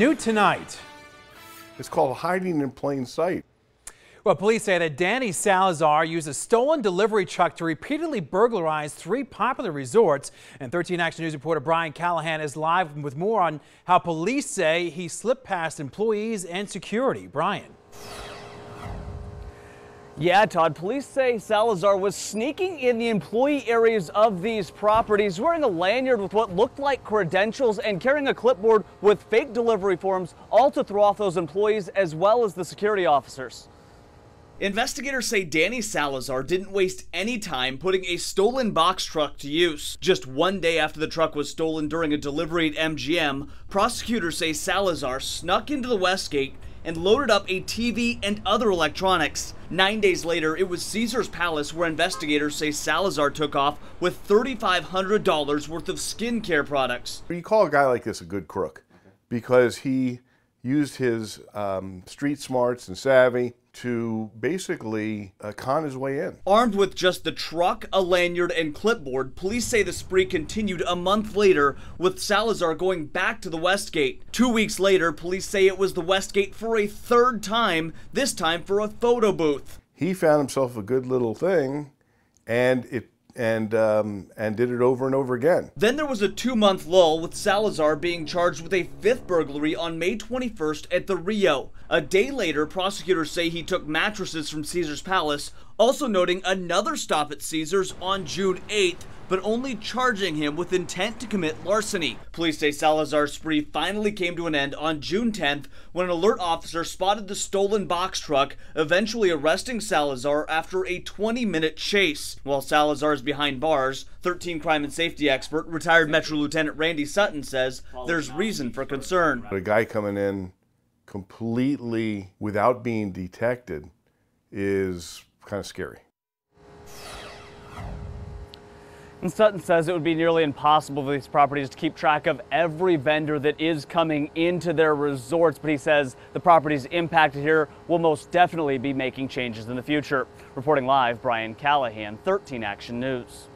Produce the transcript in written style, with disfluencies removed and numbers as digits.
New tonight. It's called hiding in plain sight. Well, police say that Danny Salazar used a stolen delivery truck to repeatedly burglarize 3 popular resorts. And 13 Action News reporter Brian Callahan is live with more on how police say he slipped past employees and security. Brian. Yeah, Todd, police say Salazar was sneaking in the employee areas of these properties, wearing a lanyard with what looked like credentials and carrying a clipboard with fake delivery forms, all to throw off those employees as well as the security officers. Investigators say Danny Salazar didn't waste any time putting a stolen box truck to use. Just one day after the truck was stolen during a delivery at MGM, prosecutors say Salazar snuck into the West Gate and loaded up a TV and other electronics. 9 days later, it was Caesar's Palace where investigators say Salazar took off with $3,500 worth of skincare products. You call a guy like this a good crook because he used his street smarts and savvy to basically con his way in. Armed with just the truck, a lanyard, and clipboard, police say the spree continued a month later, with Salazar going back to the Westgate. 2 weeks later, police say it was the Westgate for a third time, this time for a photo booth. He found himself a good little thing, and did it over and over again. Then there was a 2-month lull, with Salazar being charged with a 5th burglary on May 21st at the Rio. A day later, prosecutors say he took mattresses from Caesar's Palace, also noting another stop at Caesar's on June 8th, but only charging him with intent to commit larceny. Police say Salazar's spree finally came to an end on June 10th when an alert officer spotted the stolen box truck, eventually arresting Salazar after a 20-minute chase. While Salazar is behind bars, 13 crime and safety expert, retired Metro Lieutenant Randy Sutton says there's reason for concern. A guy coming in completely without being detected is kind of scary. And Sutton says it would be nearly impossible for these properties to keep track of every vendor that is coming into their resorts, but he says the properties impacted here will most definitely be making changes in the future. Reporting live, Brian Callahan, 13 Action News.